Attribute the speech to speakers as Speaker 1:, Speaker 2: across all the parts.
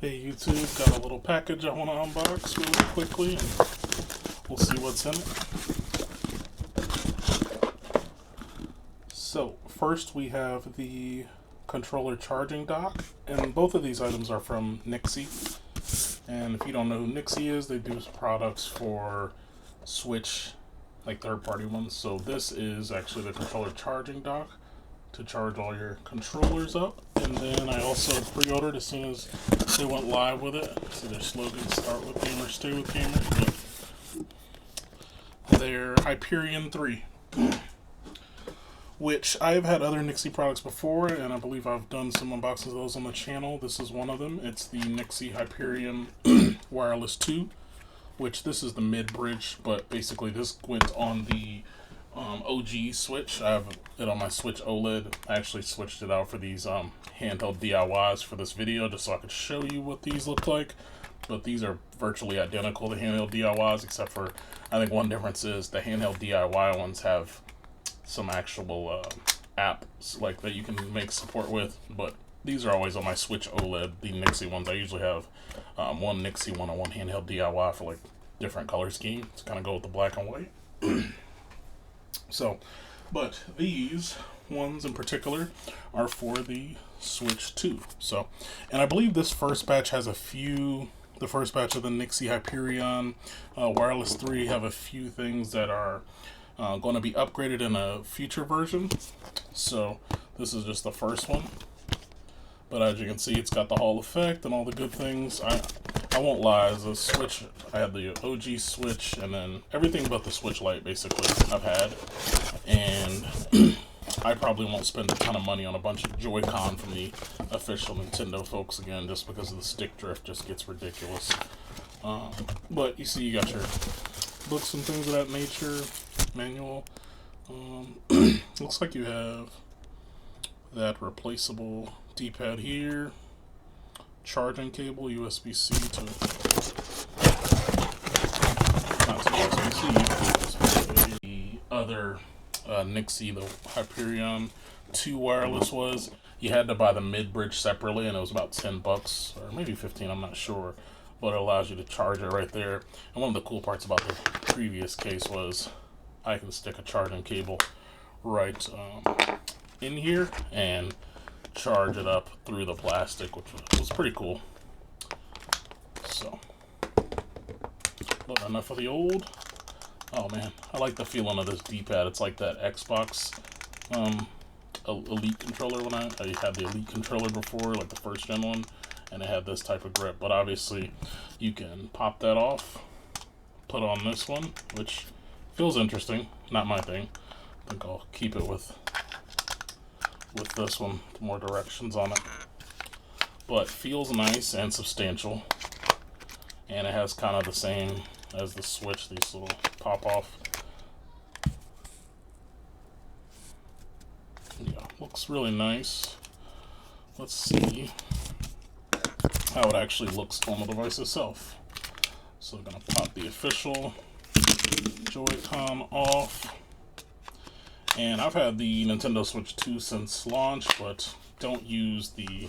Speaker 1: Hey YouTube, got a little package I want to unbox really quickly and we'll see what's in it. So first we have the controller charging dock, and both of these items are from Nyxi. And if you don't know who Nyxi is, they do products for Switch, like third-party ones. So this is actually the controller charging dock to charge all your controllers up. And then I also pre-ordered as soon as they went live with it. See their slogan, start with gamers, stay with gamers. But their Hyperion 3, which I've had other Nyxi products before, and I believe I've done some unboxings of those on the channel. This is one of them. It's the Nyxi Hyperion Wireless 2, which this is the mid-bridge, but basically this went on the OG Switch. I have it on my Switch OLED. I actually switched it out for these handheld DIYs for this video just so I could show you what these look like. But these are virtually identical to handheld DIYs, except for I think one difference is the handheld DIY ones have some actual apps like that you can make support with, but these are always on my Switch OLED, the Nyxi ones. I usually have one Nyxi one on one handheld DIY for like different color scheme to kind of go with the black and white. So, but these ones in particular are for the Switch 2. So, and I believe this first batch has a few, the first batch of the Nyxi Hyperion Wireless 3 have a few things that are going to be upgraded in a future version. So this is just the first one. But as you can see, it's got the Hall effect and all the good things. I won't lie, as a Switch, I had the OG Switch, and then everything but the Switch Lite, basically, I've had. And I probably won't spend a ton of money on a bunch of Joy-Con from the official Nintendo folks again, just because of the stick drift just gets ridiculous. But you see, you got your books and things of that nature, manual. Looks like you have that replaceable D-pad here, charging cable, USB-C to not to USB-C. The other Nyxi, the Hyperion 2 wireless was, you had to buy the mid-bridge separately, and it was about $10 or maybe 15, I'm not sure, but it allows you to charge it right there. And one of the cool parts about the previous case was I can stick a charging cable right in here and charge it up through the plastic, which was pretty cool. So, but enough of the old. Oh man, I like the feeling of this D-pad. It's like that Xbox Elite controller when I had the Elite controller before, like the first gen one, and it had this type of grip. But obviously, you can pop that off, put on this one, which feels interesting. Not my thing. I think I'll keep it with this one, more directions on it. But feels nice and substantial, and it has kind of the same as the Switch, these little pop off. Yeah, looks really nice. Let's see how it actually looks on the device itself. So I'm gonna pop the official Joy-Con off. And I've had the Nintendo Switch 2 since launch, but don't use the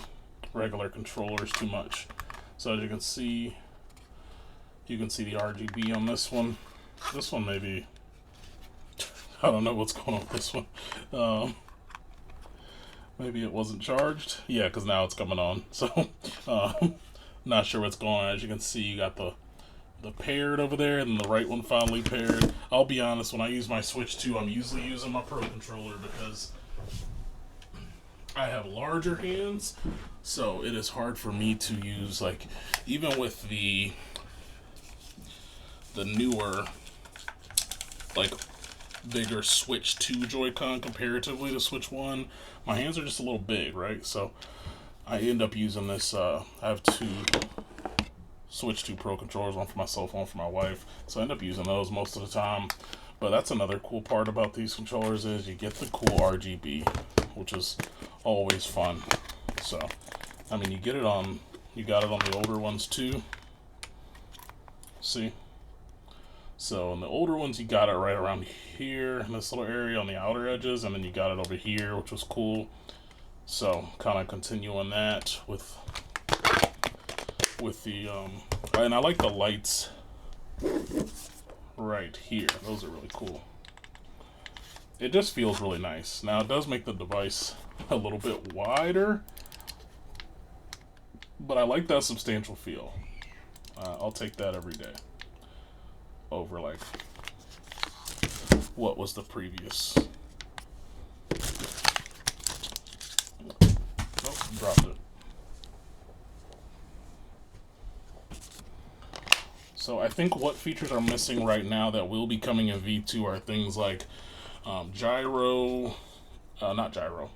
Speaker 1: regular controllers too much. So as you can see the RGB on this one. This one maybe, I don't know what's going on with this one. Maybe it wasn't charged. Yeah, because now it's coming on. So, not sure what's going on. As you can see, you got the paired over there, and the right one finally paired. I'll be honest, when I use my Switch 2, I'm usually using my Pro controller because I have larger hands, so it is hard for me to use, like, even with the newer, like, bigger Switch 2 Joy-Con comparatively to Switch 1, my hands are just a little big, right? So I end up using this, I have two Switch 2 Pro controllers, one for myself, one for my wife, so I end up using those most of the time. But that's another cool part about these controllers is you get the cool RGB, which is always fun. So, I mean, you got it on the older ones too. See? So in the older ones, you got it right around here in this little area on the outer edges, and then you got it over here, which was cool. So kind of continuing that with with the and I like the lights right here. Those are really cool. It just feels really nice. Now it does make the device a little bit wider, but I like that substantial feel. I'll take that every day over like what was the previous. Oh, dropped it. So I think what features are missing right now that will be coming in V2 are things like gyro, not gyro,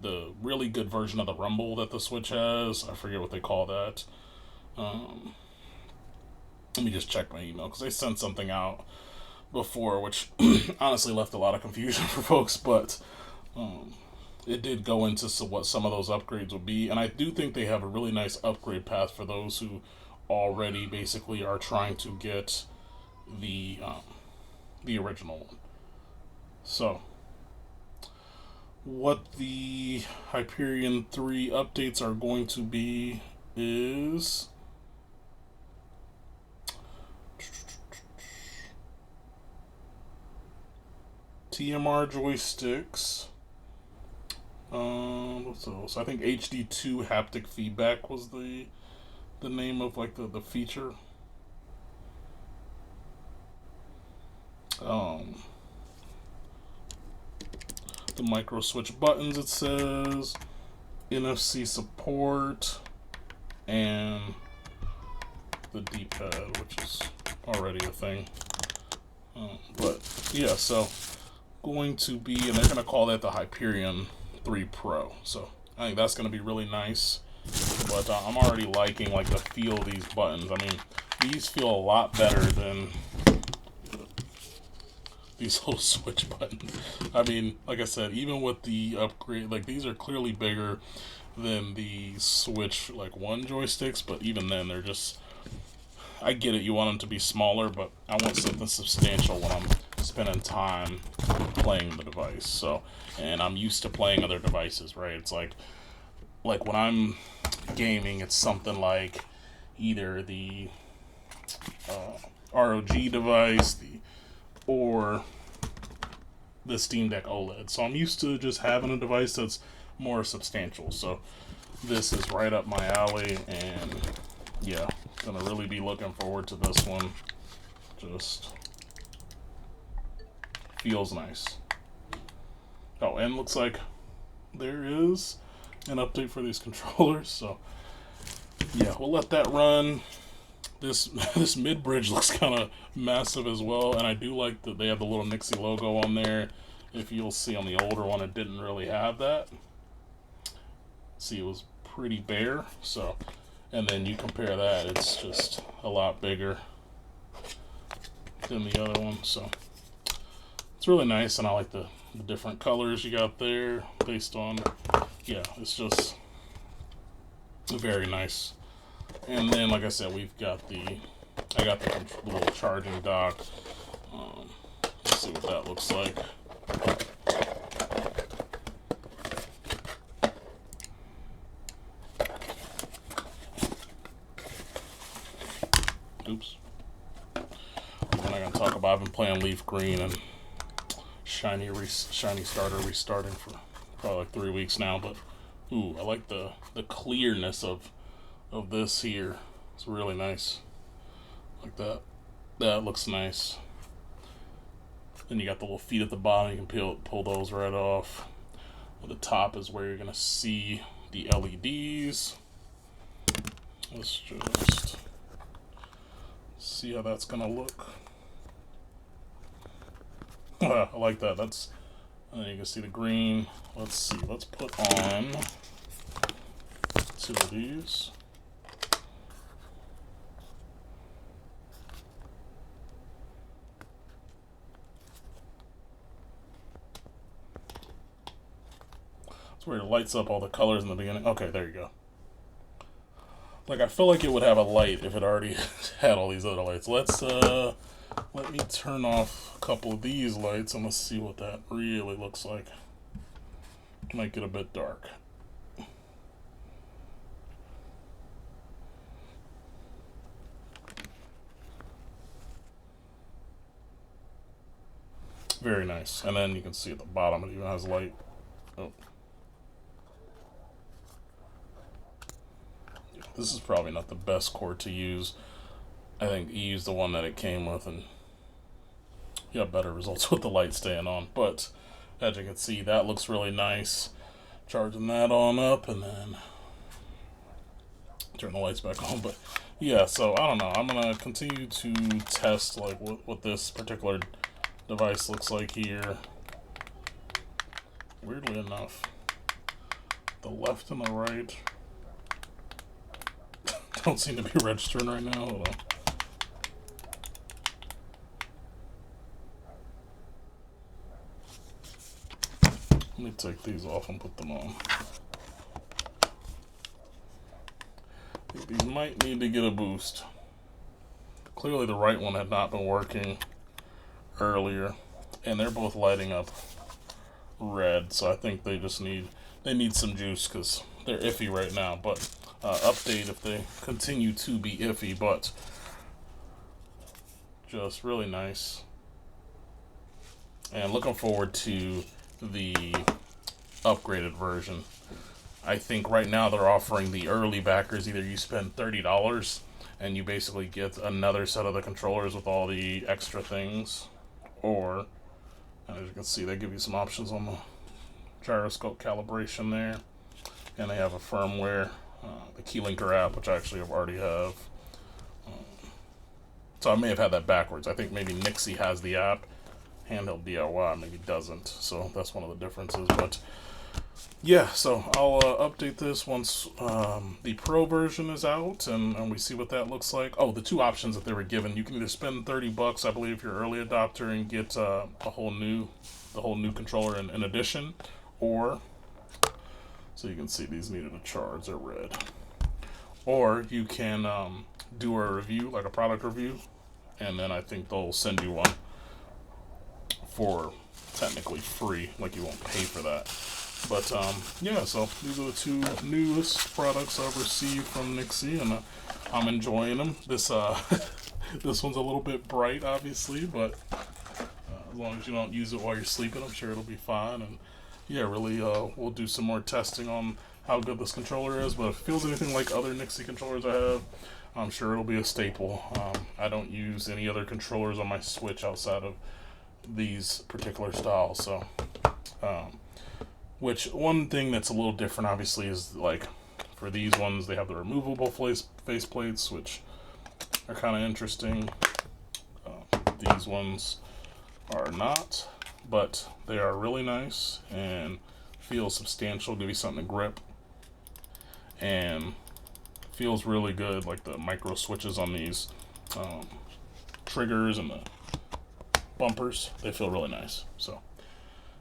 Speaker 1: the really good version of the rumble that the Switch has. I forget what they call that. Let me just check my email because they sent something out before, which honestly left a lot of confusion for folks, but it did go into what some of those upgrades would be, and I do think they have a really nice upgrade path for those who already basically are trying to get the original one. So, what the Hyperion 3 updates are going to be is TMR joysticks. So I think HD2 haptic feedback was the name of like the feature. The micro switch buttons, it says, NFC support, and the D-pad, which is already a thing. But yeah, so going to be, and they're going to call that the Hyperion 3 Pro. So I think that's going to be really nice. But I'm already liking like the feel of these buttons. I mean, these feel a lot better than these little switch buttons. I mean, like I said, even with the upgrade, like these are clearly bigger than the Switch like 1 joysticks, but even then they're just, I get it, you want them to be smaller, but I want something substantial when I'm spending time playing the device. So, and I'm used to playing other devices, right? It's like when I'm gaming, it's something like either the ROG device, or the Steam Deck OLED. So I'm used to just having a device that's more substantial. So this is right up my alley, and yeah, gonna really be looking forward to this one. Just feels nice. Oh, and looks like there is an update for these controllers. So yeah, we'll let that run. This mid bridge looks kind of massive as well, and I do like that they have the little Nyxi logo on there. If you'll see on the older one, it didn't really have that. See, it was pretty bare. So, and then you compare that, it's just a lot bigger than the other one. So it's really nice, and I like the different colors you got there based on, yeah, it's just very nice. And then, like I said, we've got I got the little charging dock. Let's see what that looks like. Oops. I'm not gonna talk about. I've been playing Leaf Green and Shiny Starter restarting for probably like 3 weeks now. But ooh, I like the clearness of this here. It's really nice. Like that. That looks nice. Then you got the little feet at the bottom. You can pull those right off. At the top is where you're gonna see the LEDs. Let's just see how that's gonna look. I like that. And then you can see the green. Let's see. Let's put on 2 of these. It's where it lights up all the colors in the beginning. Okay, there you go. Like, I feel like it would have a light if it already had all these other lights. Let me turn off a couple of these lights and let's see what that really looks like. Might get a bit dark. Very nice. And then you can see at the bottom it even has light. Oh. This is probably not the best cord to use. I think you use the one that it came with and you have better results with the light staying on. But as you can see, that looks really nice. Charging that on up and then turn the lights back on. But yeah, so I don't know. I'm gonna continue to test like what this particular device looks like here. Weirdly enough, the left and the right don't seem to be registering right now. Hold on. Let me take these off and put them on. These might need to get a boost. Clearly the right one had not been working earlier, and they're both lighting up red, so I think they just need some juice because they're iffy right now. But update if they continue to be iffy, but just really nice. And looking forward to the upgraded version. I think right now they're offering the early backers, either you spend $30 and you basically get another set of the controllers with all the extra things, or as you can see they give you some options on the gyroscope calibration there, and they have a firmware, the Keylinker app, which I actually already have. So I may have had that backwards. I think maybe Nyxi has the app, Handheld DIY maybe doesn't, so that's one of the differences. But yeah, so I'll update this once the Pro version is out and we see what that looks like. Oh, the two options that they were given: you can either spend $30, I believe, if you're an early adopter and get the whole new controller in addition, or so you can see these needed a charge, they're red. Or you can do a review, like a product review, and then I think they'll send you one for technically free, like you won't pay for that. But yeah, so these are the two newest products I've received from Nyxi, and I'm enjoying them. This this one's a little bit bright, obviously, but as long as you don't use it while you're sleeping, I'm sure it'll be fine. And yeah, really, we'll do some more testing on how good this controller is. But if it feels anything like other Nyxi controllers I have, I'm sure it'll be a staple. I don't use any other controllers on my Switch outside of these particular styles. So, which one thing that's a little different, obviously, is like for these ones, they have the removable face plates, which are kind of interesting. These ones are not, but they are really nice and feel substantial, give you something to grip, and feels really good. Like the micro switches on these triggers and the bumpers, they feel really nice. So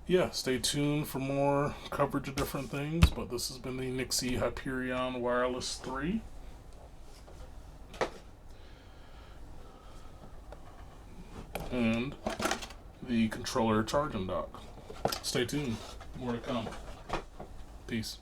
Speaker 1: yeah, stay tuned for more coverage of different things, but this has been the Nyxi Hyperion Wireless 3. And the controller charging dock. Stay tuned, more to come. Peace.